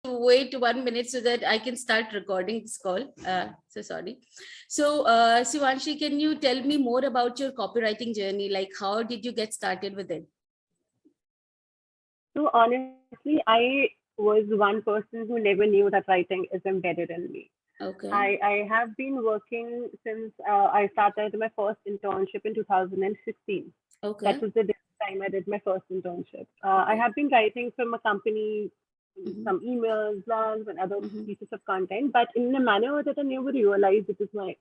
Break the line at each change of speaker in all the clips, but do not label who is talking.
wait 1 minute so that I can start recording this call. So sorry. So Shivanshi, can you tell me more about your copywriting journey? Like, how did you get started with it?
So honestly, I was one person who never knew that writing is embedded in me.
Okay.
I have been working since I started my first internship in 2016.
Okay.
That was the time I did my first internship. I
Okay.
have been writing from a company,
Mm-hmm.
some emails, blogs, and other
Mm-hmm.
pieces of content, but in a manner that I never realized it
Mm-hmm.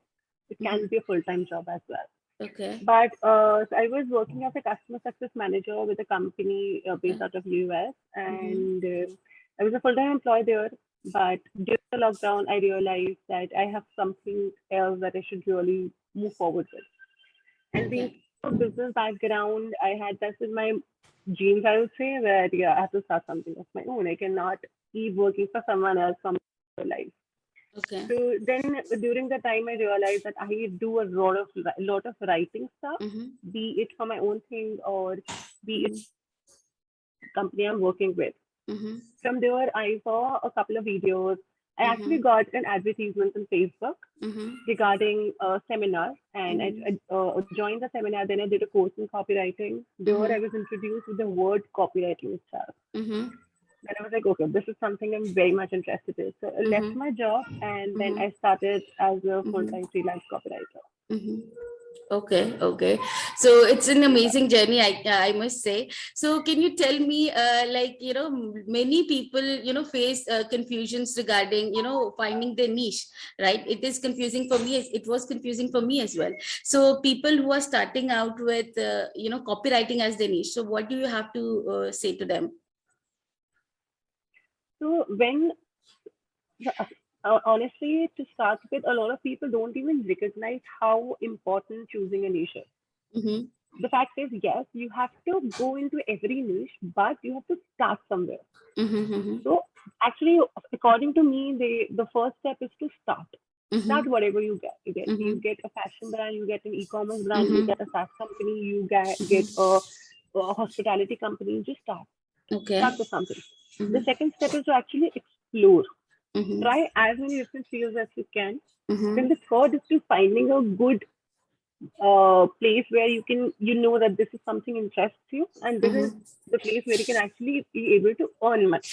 can be a full-time job as well.
Okay.
But so I was working as a customer success manager with a company based
Okay.
out of US,
Mm-hmm.
and I was a full-time employee there. But during the lockdown, I realized that I have something else that I should really move forward with. And being
Okay.
from a business background, I had that's in my genes, I would say, where yeah, I have to start something of my own. I cannot keep working for someone else from my life.
Okay.
So then during the time I realized that I do a lot of writing stuff,
Mm-hmm.
be it for my own thing or be it
Mm-hmm.
company I'm working with.
Mm-hmm.
From there, I saw a couple of videos. I actually
Mm-hmm.
got an advertisement on Facebook
Mm-hmm.
regarding a seminar, and
Mm-hmm.
I joined the seminar. Then I did a course in copywriting. There, I
Mm-hmm.
was introduced with the word copywriting itself.
Mm-hmm.
Then I was like, okay, this is something I'm very much interested in. So I left
Mm-hmm.
my job, and then
Mm-hmm.
I started as a
Mm-hmm.
full-time freelance copywriter.
Mm-hmm. Okay, okay. So it's an
Yeah.
amazing journey, I must say. So can you tell me, like, many people, face confusions regarding, finding their niche, right? It is confusing for me. It was confusing for me as well. So people who are starting out with, copywriting as their niche. So what do you have to say to them?
So when honestly, to start with, a lot of people don't even recognize how important choosing a niche is.
Mm-hmm.
The fact is, yes, you have to go into every niche, but you have to start somewhere.
Mm-hmm.
So actually, according to me, the first step is to start. Start
Mm-hmm.
whatever you get. You
Mm-hmm.
get a fashion brand, you get an e-commerce brand, you
Mm-hmm.
get a SaaS company, you get a hospitality company. Just start.
Okay.
Start with something. The
Mm-hmm.
second step is to actually explore.
Mm-hmm.
Try as many different fields as you can. Then
Mm-hmm.
the third is to finding a good place where you know that this is something interests you, and this is
Mm-hmm.
the place where you can actually be able to earn money.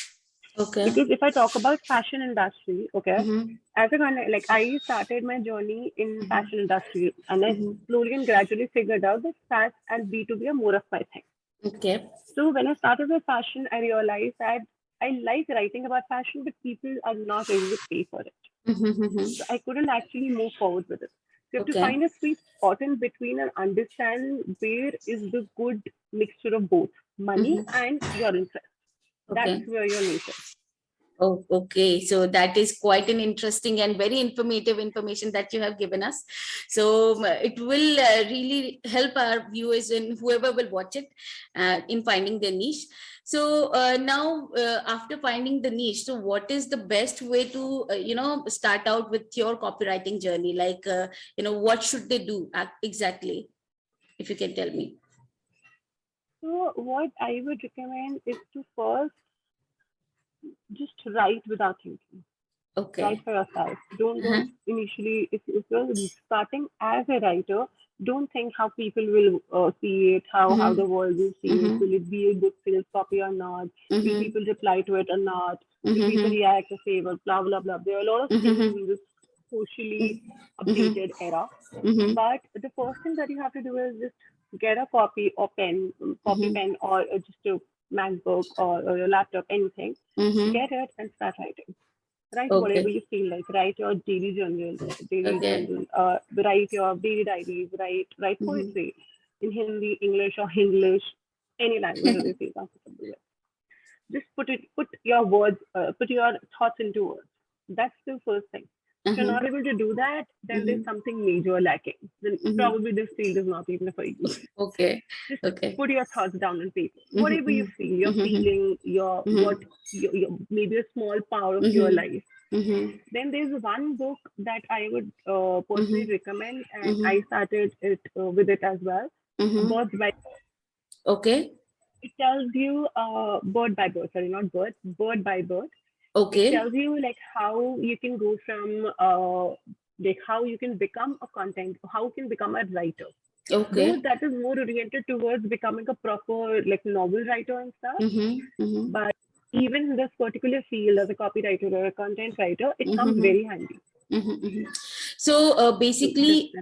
Okay.
Because if I talk about fashion industry, okay,
Mm-hmm.
as a kind of like I started my journey in fashion
Mm-hmm.
industry, and I
Mm-hmm.
slowly and gradually figured out that SaaS and B2B are more of my thing.
Okay.
So when I started with fashion, I realized that I like writing about fashion, but people are not ready to pay for it. So
Mm-hmm.
I couldn't actually move forward with it. So you have to
Okay.
find a sweet spot in between and understand where is the good mixture of both money
Mm-hmm.
and your interest. That's
Okay.
where your niche is.
Oh, okay. So that is quite an interesting and very informative information that you have given us. So it will really help our viewers and whoever will watch it in finding their niche. So now, after finding the niche, so what is the best way to, start out with your copywriting journey? Like, what should they do exactly? If you can tell me.
So what I would recommend is to first just write without thinking. Write
Okay.
for yourself. Don't
Uh-huh.
initially if you're starting as a writer, don't think how people will see it, how the
Mm-hmm.
world will see it.
Mm-hmm.
Will it be a good sales copy or not? Will
Mm-hmm.
people reply to it or not? Will people
Mm-hmm.
react or favor? Blah blah blah. There are a lot of things
Mm-hmm.
in this socially
Mm-hmm.
updated era.
Mm-hmm.
But the first thing that you have to do is just get a copy or pen, copy
Mm-hmm.
pen, or just a MacBook or your laptop, anything.
Mm-hmm.
Get it and start writing. Write whatever
Okay.
you feel like. Write your daily
Okay.
journal. Write your daily diaries. Write
Mm-hmm.
poetry in Hindi, English, or English, any language that you feel comfortable with. Just put your words, put your thoughts into words. That's the first thing. If you're not
Mm-hmm.
able to do that, then there's
Mm-hmm.
something major lacking. Then
Mm-hmm.
probably this field is not even for you.
Okay.
Just
Okay.
put your thoughts down on paper. Whatever you
Mm-hmm.
feel, your
Mm-hmm.
feeling, your what,
Mm-hmm.
your maybe a small part of your
Mm-hmm.
life.
Mm-hmm.
Then there's one book that I would personally
Mm-hmm.
recommend, and
Mm-hmm.
I started it with it as well.
Mm-hmm.
Birds by
Okay.
it tells you bird by bird, sorry, not bird, bird by bird.
Okay.
tells you like how you can go from like how you can become a content, how you can become a writer. Though
Okay.
that is more oriented towards becoming a proper like novel writer and stuff,
Mm-hmm.
but even this particular field as a copywriter or a content writer, it comes
Mm-hmm.
very handy.
Mm-hmm. So
So this,
basically,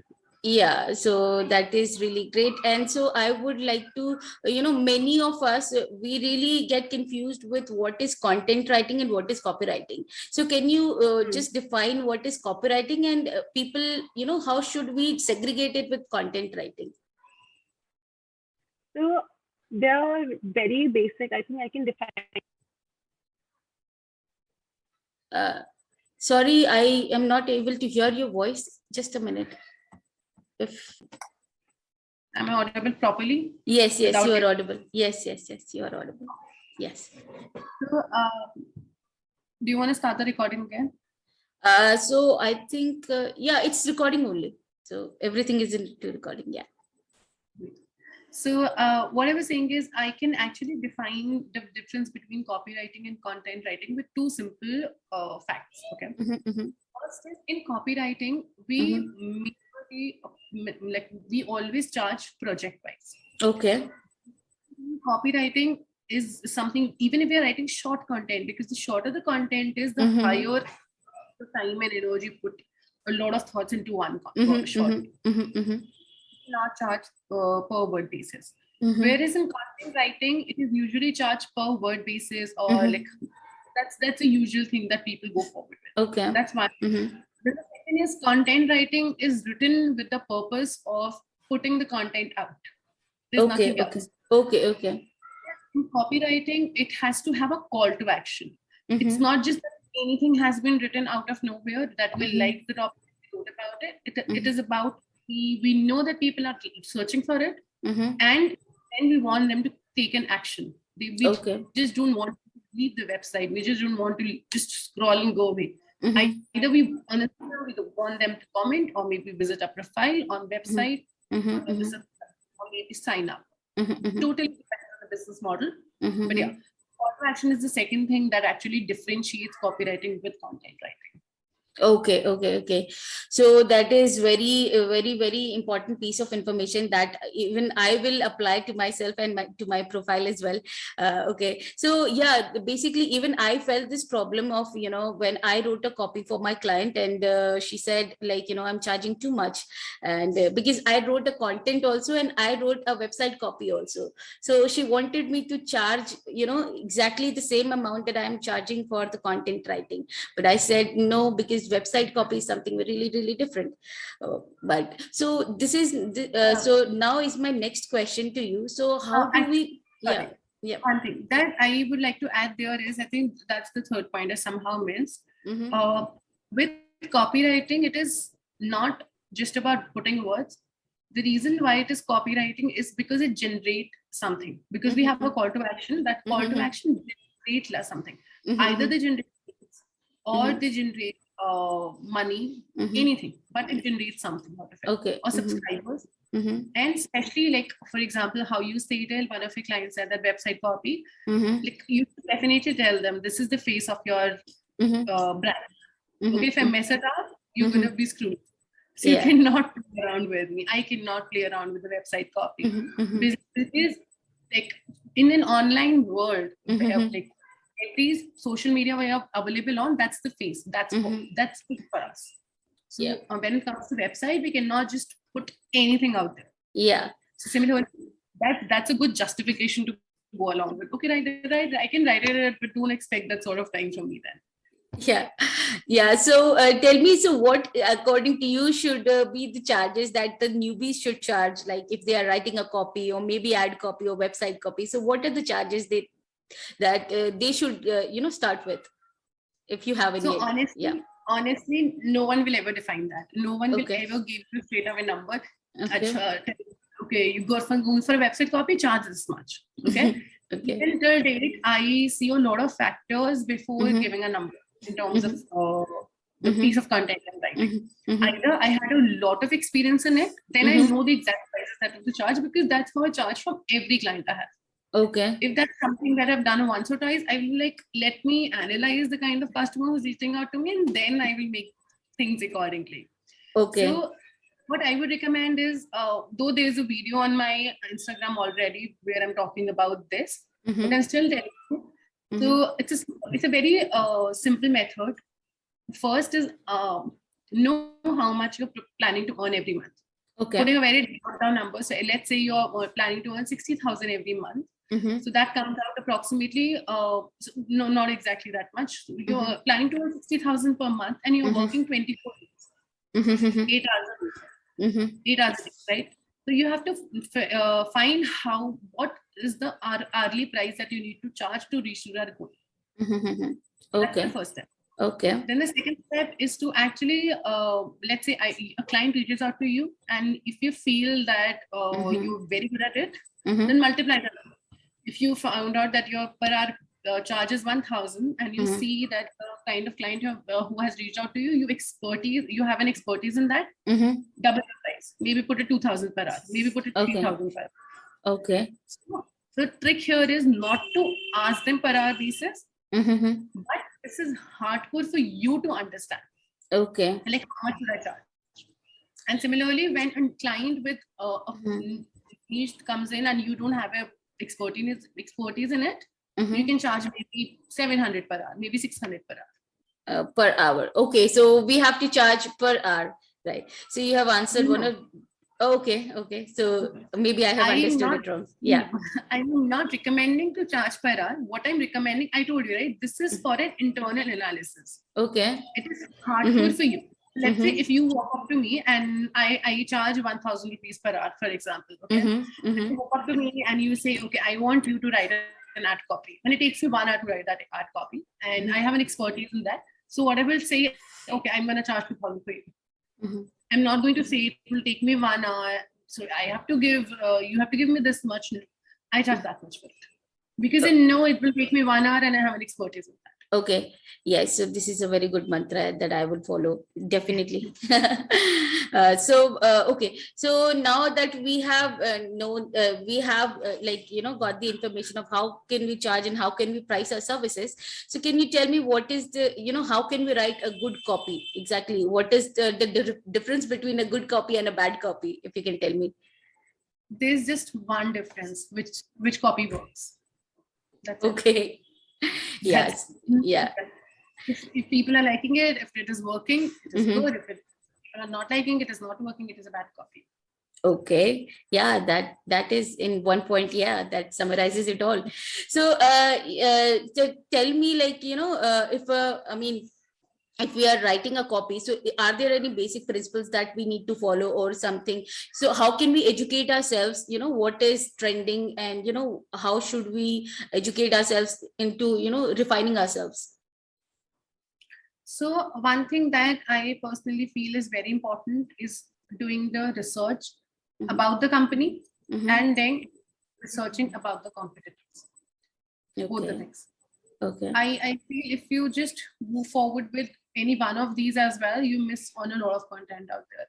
yeah, so that is really great. And so I would like to, many of us, we really get confused with what is content writing and what is copywriting. So can you just define what is copywriting, and people, how should we segregate it with content writing?
so they are very basic. I think I can define.
Sorry, I am not able to hear your voice. Just a minute. If
Am I audible properly?
Yes,
Without
you are
it?
audible. Yes, you are audible. Yes.
So, do you want to start the recording again?
So I think, yeah, it's recording only. So everything is into recording. Yeah.
So what I was saying is I can actually define the difference between copywriting and content writing with two simple facts. Okay. First is in copywriting, we we always charge project wise.
Okay.
Copywriting is something, even if we are writing short content, because the shorter the content is, the higher the time and energy put a lot of thoughts into one short. Not charge per word basis. Whereas in content writing, it is usually charged per word basis, or like that's a usual thing that people go forward with.
Okay.
That's one. The second is content writing is written with the purpose of putting the content out. There's nothing else.
Okay.
In copywriting, it has to have a call to action. It's not just that anything has been written out of nowhere that will like the topic, wrote about it. It is about, we know that people are searching for it, and then we want them to take an action. We just don't want to leave the website. We just don't want to just scroll and go away. Either we want them to comment, or maybe visit a profile on website, or maybe sign up. Totally depends on the business model. But yeah, call to action is the second thing that actually differentiates copywriting with content writing.
Okay. So that is very important piece of information that even I will apply to myself and to my profile as well. Okay. So yeah, basically even I felt this problem of, when I wrote a copy for my client, and she said like, I'm charging too much, and because I wrote a content also and I wrote a website copy also. So she wanted me to charge, exactly the same amount that I'm charging for the content writing. But I said no, because website copy is something really different. But so this is so now is my next question to you. So how do we
One thing that I would like to add there is, I think that's the third point I somehow missed. With copywriting, it is not just about putting words. The reason why it is copywriting is because it generates something, because we have a call to action. That call to action generates something. Either they generate or they generate money, anything, but it generates something out of it.
Okay.
Or subscribers. And especially, like, for example, how you stated, one of your clients said that website copy, like you definitely tell them this is the face of your brand. Okay, if I mess it up, you're gonna be screwed. So you cannot play around with me. I cannot play around with the website copy. Because like in an online world, like every social media we are available on, that's the face. That's it for us. So when it comes to website, we cannot just put anything out there.
Yeah.
So similarly, that's a good justification to go along with. Okay, right. I can write it, but don't expect that sort of time from me then.
Yeah. So tell me, so what, according to you, should be the charges that the newbies should charge? Like if they are writing a copy, or maybe ad copy or website copy. So what are the charges that they should, start with? If you have any.
So honestly, no one will ever define that. No one will ever give you straight away number. Okay, you go for a website copy, charge this much. Okay. Till date, I see a lot of factors before giving a number in terms of the piece of content I'm writing. Either I had a lot of experience in it, then I know the exact prices that I have to charge, because that's how I charge from every client I have.
Okay.
If that's something that I've done once or twice, I will like, let me analyze the kind of customer who's reaching out to me, and then I will make things accordingly.
Okay.
So what I would recommend is, though there's a video on my Instagram already where I'm talking about this, but I'm still telling you. So it's a very simple method. First is know how much you're planning to earn every month.
Okay.
Putting a very down number. So let's say you're planning to earn 60,000 every month. So that comes out approximately, no, not exactly that much. So you're planning to earn 60,000 per month, and you're working 24 days, 8 hours a week, 8 hours a day, right? So you have to find what is the hourly price that you need to charge to reach that goal. That's the first step.
Okay.
Then the second step is to actually, let's say a client reaches out to you, and if you feel that you're very good at it, then multiply that. If you found out that your per hour charge is 1,000, and you see that the kind of client who has reached out to you, you have an expertise in that, double the price. Maybe put it 2,000 per hour. Maybe put it 3,000 per hour.
Okay.
So the trick here is not to ask them per hour basis, but this is hardcore for you to understand.
Okay.
Like how much should I charge? And similarly, when a client with a niche comes in and you don't have a expertise in it, you can charge maybe 700 per hour, maybe 600 per hour.
Per hour. Okay, so we have to charge per hour, right? So you have answered one of. Okay. So maybe I have understood it wrong. Yeah.
I'm not recommending to charge per hour. What I'm recommending, I told you, right? This is for an internal analysis.
Okay.
It is hardcore for you. Let's say if you walk up to me and I charge 1,000 rupees per hour, for example. Okay. You walk up to me and you say, okay, I want you to write an ad copy. And it takes you 1 hour to write that ad copy. And I have an expertise in that. So what I will say, okay, I'm going to charge 2,000 for you. I'm not going to say it will take me 1 hour. So I have to give, you have to give me this much. I charge that much for it. Because I know it will take me 1 hour and I have an expertise in that.
Okay. Yes. So this is a very good mantra that I will follow. Definitely. Okay. So now that we have got the information of how can we charge and how can we price our services. So can you tell me what is how can we write a good copy? Exactly. What is the difference between a good copy and a bad copy? If you can tell me.
There's just one difference, which copy works. That's
okay. Yes. Yeah.
If people are liking it, if it is working, it is good. If it are not liking, it is not working, it is a bad copy.
Okay. Yeah, that is in one point. Yeah, that summarizes it all. So tell me, if we are writing a copy, so are there any basic principles that we need to follow or something? So how can we educate ourselves, what is trending, and how should we educate ourselves into refining ourselves?
So one thing that I personally feel is very important is doing the research about the company and then researching about the competitors. Both the things.
Okay.
I feel if you just move forward with any one of these as well, you miss on a lot of content out there.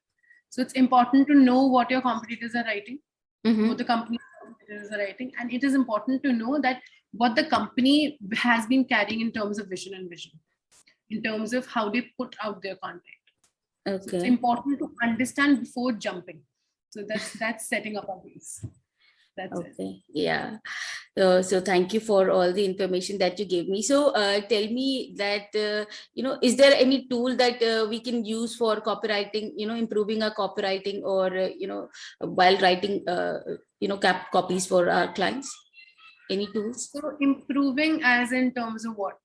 So it's important to know what your competitors are writing, what the company competitors are writing, and it is important to know that what the company has been carrying in terms of vision and vision, in terms of how they put out their content.
Okay.
So it's important to understand before jumping. So that's setting up a base. That's
okay. It. Yeah. So thank you for all the information that you gave me. So tell me that, is there any tool that we can use for copywriting, improving our copywriting or, while writing, copies for our clients? Any tools?
So improving as in terms of what?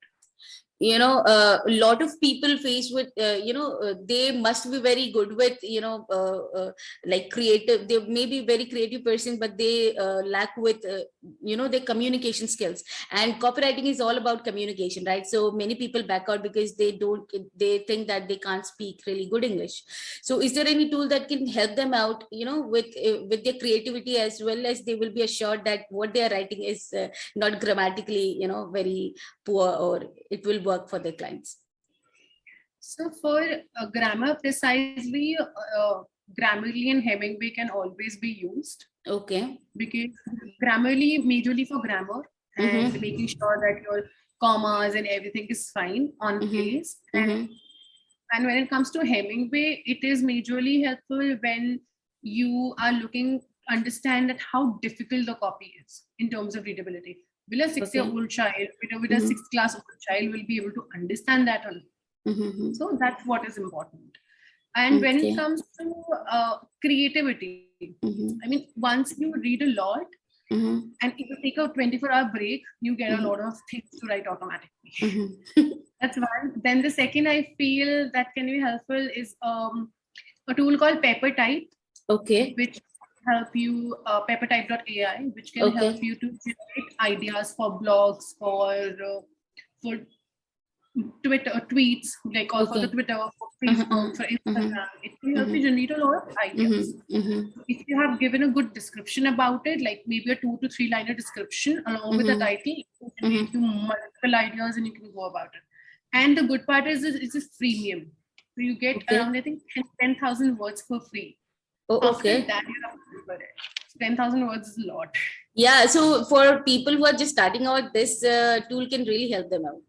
A lot of people face with they must be very good with like creative, they may be very creative person, but they lack with their communication skills, and copywriting is all about communication, right? So many people back out because they think that they can't speak really good English. So is there any tool that can help them out with their creativity, as well as they will be assured that what they are writing is not grammatically very poor, or it will work for their clients?
So for grammar precisely, Grammarly and Hemingway can always be used,
Okay.
because Grammarly majorly for grammar and
Mhm.
making sure that your commas and everything is fine on
Mhm.
place. And
Mhm.
and when it comes to Hemingway, it is majorly helpful when you are looking understand that how difficult the copy is in terms of readability. Will a 6-year-old child, with a
Mhm.
6th class old child, will be able to understand that or not?
Mhm.
So that's what is important. And when it
Okay.
comes to creativity,
Mhm.
I mean, once you read a lot
Mhm.
and if you take a 24-hour break, you get a
Mhm.
lot of things to write automatically.
Mhm.
That's one. Then the second I feel that can be helpful is a tool called Peppertype,
Okay.
which help you peppertype.ai, which can help
Okay.
you to generate ideas for blogs, for Twitter tweets, like or for the
Okay.
Twitter, for
Uh-huh.
Facebook, for
Uh-huh.
Instagram. It can help
Mhm.
you generate a lot of ideas.
Mhm. Mhm.
If you have given a good description about it, like maybe a 2 to 3 liner description along with the
Mhm.
title, it can
Mhm.
generate you multiple ideas and you can go about it. And the good part is it's a freemium. So you get
Okay.
around, I think, 10,000 words for free.
Oh,
After
okay.
that, you have to pay for it. So 10,000 words is a lot.
Yeah. So for people who are just starting out, this tool can really help them out.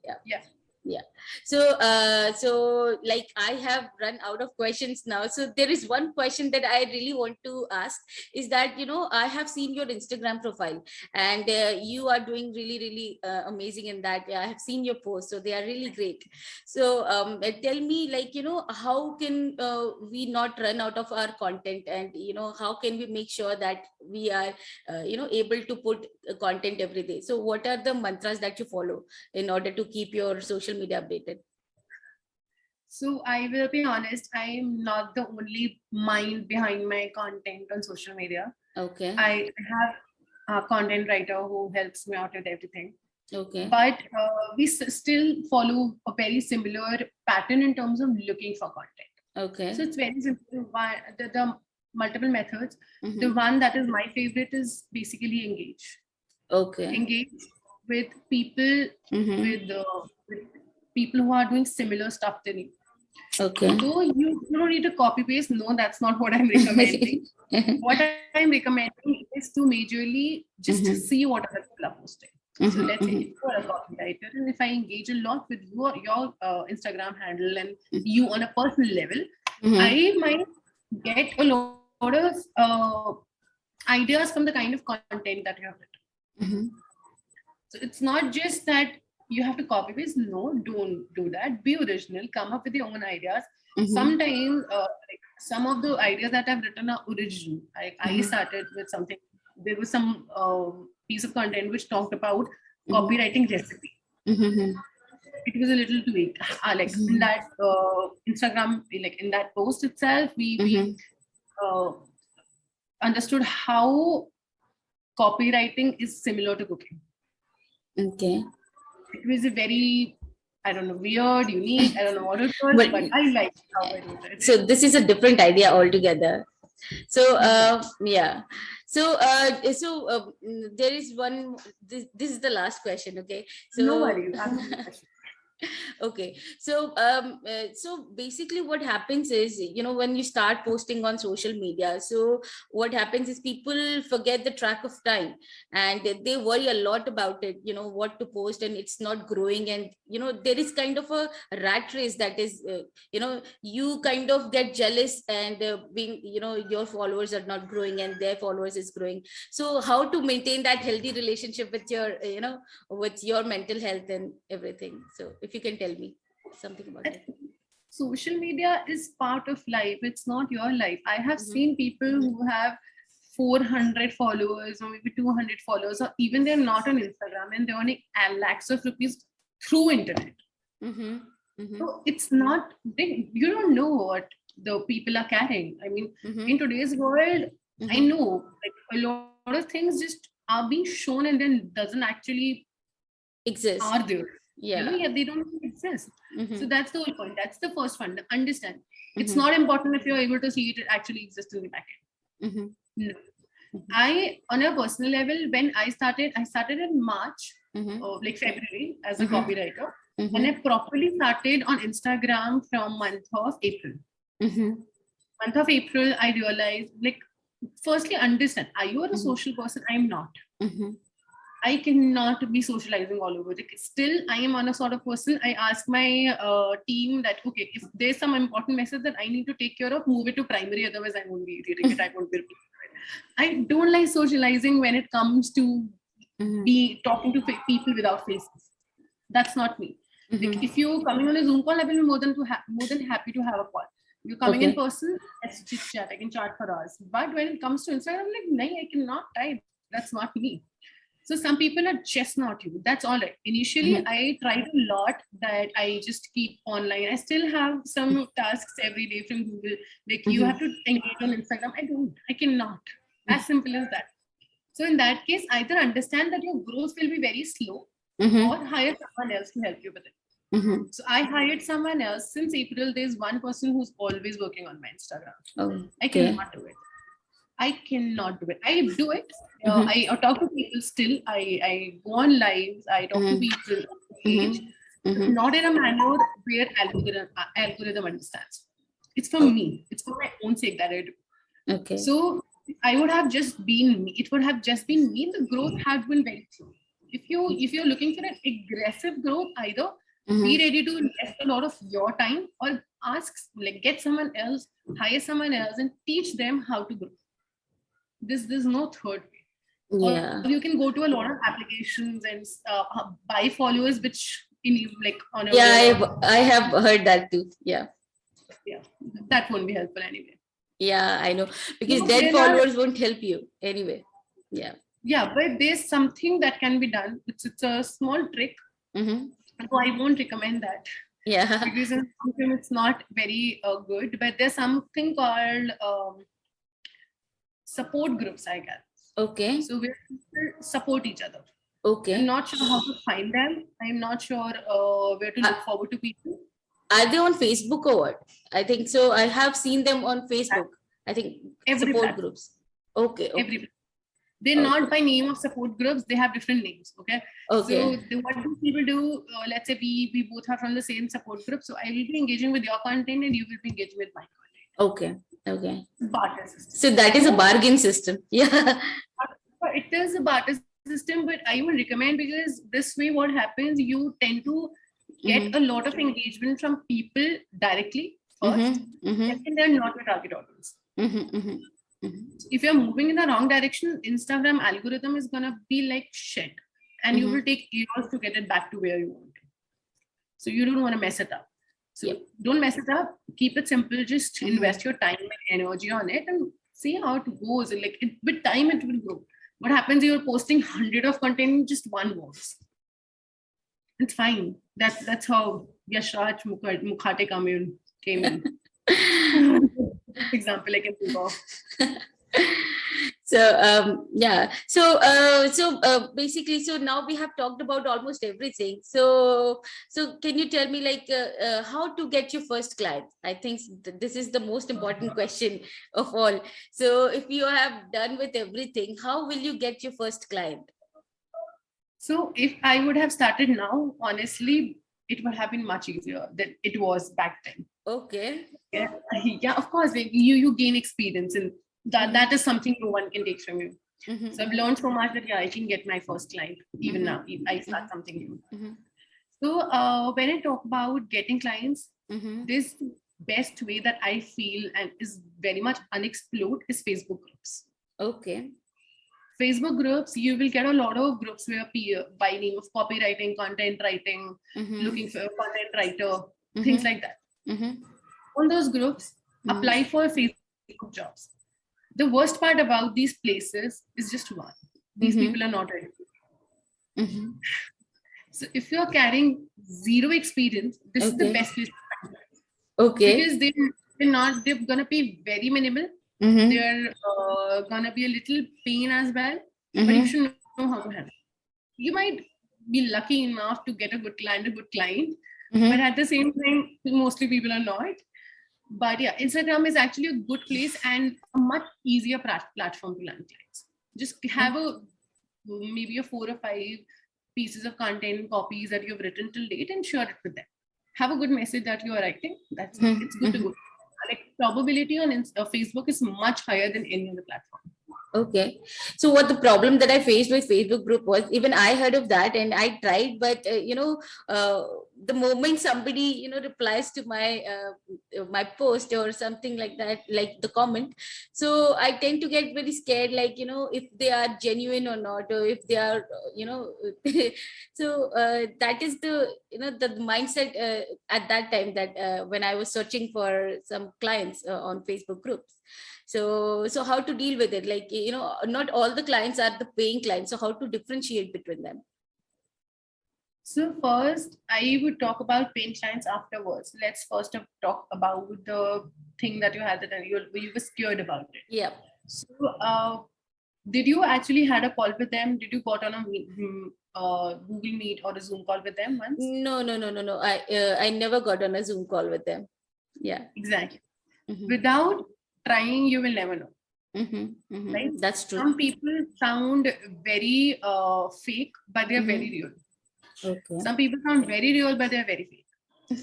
Yeah.
Yeah.
Yeah. So like I have run out of questions now, so there is one question that I really want to ask, is that, I have seen your Instagram profile, and you are doing really amazing in that. Yeah, I have seen your posts, so they are really great. So tell me, like, how can we not run out of our content, and how can we make sure that we are able to put content every day? So what are the mantras that you follow in order to keep your social media updated?
So I will be honest, I am not the only mind behind my content on social media.
Okay.
I have a content writer who helps me out with everything.
Okay.
But we still follow a very similar pattern in terms of looking for content.
Okay.
So it's very simple. The multiple methods.
Mhm.
The one that is my favorite is basically engage.
Okay.
Engage with people,
Mhm.
with people who are doing similar stuff than you.
Okay.
So you don't need to copy paste. No, that's not what I'm recommending. What I'm recommending is to majorly just
Mhm.
see what other people are posting. So
Mhm.
let's say
Mhm.
if you're a copywriter, and if I engage a lot with your Instagram handle and you on a personal level,
Mhm.
I might get a lot of ideas from the kind of content that you have written.
Mhm.
So it's not just that you have to copy paste. No, don't do that. Be original. Come up with your own ideas.
Mhm.
Sometimes, like some of the ideas that I've written are original. I
Mhm.
started with something. There was some piece of content which talked about
Mhm.
copywriting recipe.
Mhm.
It was a little tweaked. Like in that Instagram, like in that post itself, we
Mhm.
understood how copywriting is similar to cooking.
Okay.
It was a very, I don't know, weird, unique. I don't know what it was,
But
but I liked how I wrote it.
so this is a different idea altogether. So yeah. So there is one. This is the last question. Okay. So
No worries. Ask me a question.
okay, so basically what happens is, when you start posting on social media, so what happens is people forget the track of time, and they worry a lot about it, what to post, and it's not growing, and there is kind of a rat race that is, you kind of get jealous, and being, your followers are not growing and their followers is growing. So how to maintain that healthy relationship with your, with your mental health and everything? So if you can tell me something about it.
Social media is part of life. It's not your life. I have
Mhm.
seen people who have 400 followers or maybe 200 followers, or even they're not on Instagram and they're earning lakhs of rupees through internet.
Mm-hmm. Mm-hmm.
So it's not, you don't know what the people are carrying. I mean,
Mm-hmm.
in today's world, I
Mhm.
know like a lot of things just are being shown and then doesn't actually
Exist.
are there.
Yeah.
Yeah, they don't exist.
Mhm.
So that's the whole point. That's the first one. Understand. It's
Mhm.
not important if you're able to see it actually exists in the backend.
Mhm.
No. I, on a personal level, when I started in March,
Mhm.
like February as a
Mhm.
copywriter,
Mhm.
and I properly started on Instagram from month of April.
Mhm.
month of April, I realized, like, firstly, understand, are you a social person? I'm not. I cannot be socializing all over. Like, still, I am on a sort of person. I ask my team that, okay, if there's some important message that I need to take care of, move it to primary. Otherwise, I won't be reading it. I won't be reading it. I don't like socializing when it comes to be talking to people without faces. That's not me. Like, if you're coming on a Zoom call, I will be more than happy to have a call. You're coming in person, let's chit chat. I can chat for hours. But when it comes to Instagram, I'm like, no, I cannot type. That's not me. So some people are just not you. That's all right. Initially, I tried a lot that I just keep online. I still have some tasks every day from Google. Like, you have to engage on Instagram. I don't. I cannot. As simple as that. So in that case, either understand that your growth will be very slow or hire someone else to help you with it. So I hired someone else. Since April, there's one person who's always working on my Instagram. I cannot do it. I cannot do it. I do it. I talk to people still. I go on lives. I talk to people on stage, not in a manner where algorithm understands. It's for me. It's for my own sake that I do.
Okay.
So I would have just been me. It would have just been me. The growth had been very slow. If you're looking for an aggressive growth, either be ready to invest a lot of your time, or get someone else, hire someone else, and teach them how to grow. There's no third way.
Yeah.
Or you can go to a lot of applications and buy followers, which on a
I have heard that too. Yeah,
that won't be helpful anyway.
Yeah, I know, because dead followers won't help you anyway. Yeah,
but there's something that can be done. It's a small trick. So I won't recommend that.
Yeah,
because it's not very good. But there's something called support groups, I guess.
Okay.
So where people support each other.
Okay.
I'm not sure how to find them. I'm not sure where to look forward to people.
Are they on Facebook or what? I think so. I have seen them on Facebook. I think support groups. Okay.
They're not by name of support groups. They have different names. Okay. What do people do? Let's say we both are from the same support group. So I will be engaging with your content and you will be engaging with my content.
Okay.
Barter system.
So that is a bargain system. Yeah.
It is a barter system, but I would recommend, because this way what happens, you tend to get a lot of engagement from people directly first, and they're not your target audience. If you're moving in the wrong direction, Instagram algorithm is gonna be like shit, and you will take years to get it back to where you want to. So you don't want to mess it up. So don't mess it up. Keep it simple. Just invest your time and energy on it and see how it goes. With time, it will grow. What happens? You're posting 100 of content, just one works. It's fine. That's how Yashraj Mukhate came in. Example I can think of.
So basically, so now we have talked about almost everything. So can you tell me how to get your first client? I think this is the most important question of all. So if you have done with everything, how will you get your first client?
So if I would have started now, honestly, it would have been much easier than it was back then.
Okay.
Yeah, of course, you gain experience, and that is something no one can take from you. So I've learned so much that I can get my first client even now. If I start something new. So when I talk about getting clients, this best way that I feel and is very much unexplored is Facebook groups.
Okay.
Facebook groups, you will get a lot of groups where by name of copywriting, content writing, looking for a content writer, things like that. On those groups, apply for Facebook jobs. The worst part about these places is just one. These people are not ready. So if you're carrying zero experience, this is the best place to find that.
Okay.
Because they're gonna be very minimal. They're gonna be a little pain as well, but you should know how to handle it. You might be lucky enough to get a good client, but at the same time, mostly people are not. But yeah, Instagram is actually a good place and a much easier platform to land clients. Just have maybe 4 or 5 pieces of content, copies that you've written till date, and share it with them. Have a good message that you are writing. That's it's good to go. probability on Facebook is much higher than any other platform.
Okay. So what the problem that I faced with Facebook group was, even I heard of that and I tried, but the moment somebody, replies to my post or something like that, like the comment, so I tend to get very scared, like, if they are genuine or not, or if they are, so that is the mindset at that time, that when I was searching for some clients on Facebook groups. So how to deal with it? Like, not all the clients are the paying clients. So how to differentiate between them?
So first, I would talk about paying clients afterwards. Let's first talk about the thing that you had that you were scared about it.
Yeah.
So did you actually had a call with them? Did you got on a Google Meet or a Zoom call with them once?
No. I never got on a Zoom call with them. Yeah.
Exactly.
Mm-hmm.
Without trying, you will never know.
Mm-hmm. Mm-hmm.
Right?
That's true.
Some people sound very fake, but they're very real.
Okay.
Some people sound very real, but they're very fake.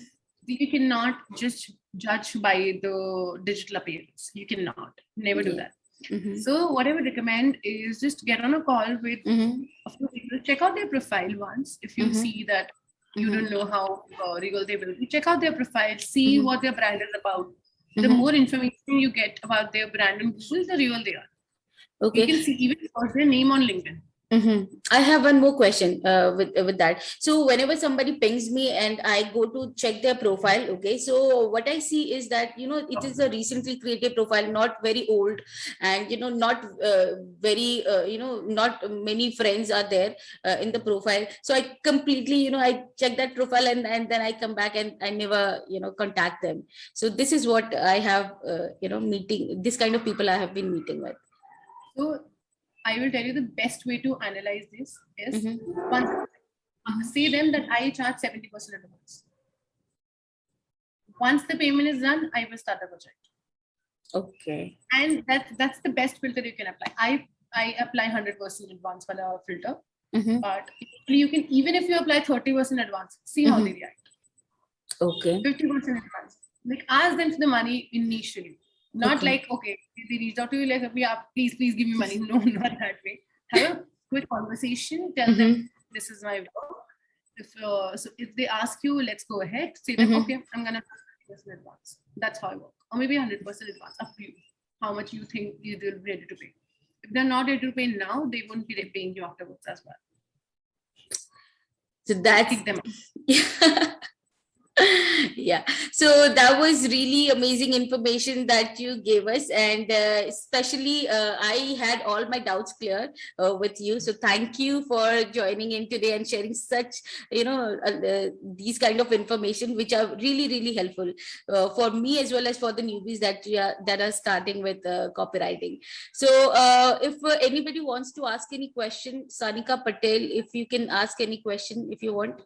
You cannot just judge by the digital appearance. You cannot. Never do that.
Mm-hmm.
So what I would recommend is just get on a call with a few people. Check out their profile once. If you see that you don't know how real they will be, check out their profile. See what their brand is about. The more information you get about their brand and Google, the real they are.
Okay.
You can see even search their name on LinkedIn.
I have one more question with that. So whenever somebody pings me and I go to check their profile, okay, so what I see is that, it is a recently created profile, not very old, and, not very, not many friends are there in the profile. So I completely, I check that profile and then I come back and I never, contact them. So this is what I have, meeting, this kind of people I have been meeting with.
So I will tell you the best way to analyze this is once say them that I charge 70% advance. Once the payment is done, I will start the project.
Okay.
And that's the best filter you can apply. I apply 100% advance filter, but you can, even if you apply 30% advance, see how they react.
Okay.
50% advance. Like ask them for the money initially. Not like, okay, they reach out to you like, please give me money. No, not that way. Have a quick conversation. Tell them this is my work. If they ask you, let's go ahead. Say them, okay, I'm gonna 50% advance. That's how I work. Or maybe 100% advance. Up to you. How much you think you will be ready to pay. If they're not ready to pay now, they won't be paying you afterwards as well.
So that's
Kick them out.
Yeah, so that was really amazing information that you gave us, and especially I had all my doubts clear with you, so thank you for joining in today and sharing such these kind of information which are really helpful for me as well as for the newbies that are starting with copywriting. So if anybody wants to ask any question, Sanika Patel, if you can ask any question if you want.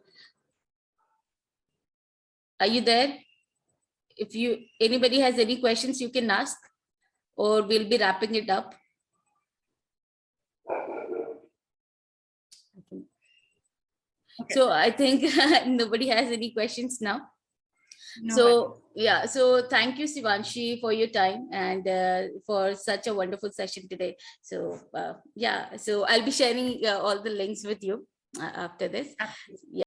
Are you there? If anybody has any questions, you can ask, or we'll be wrapping it up. Okay. So I think nobody has any questions now. No, so yeah, so thank you, Shivanshi, for your time and for such a wonderful session today. So yeah, so I'll be sharing all the links with you after this. Absolutely. Yeah.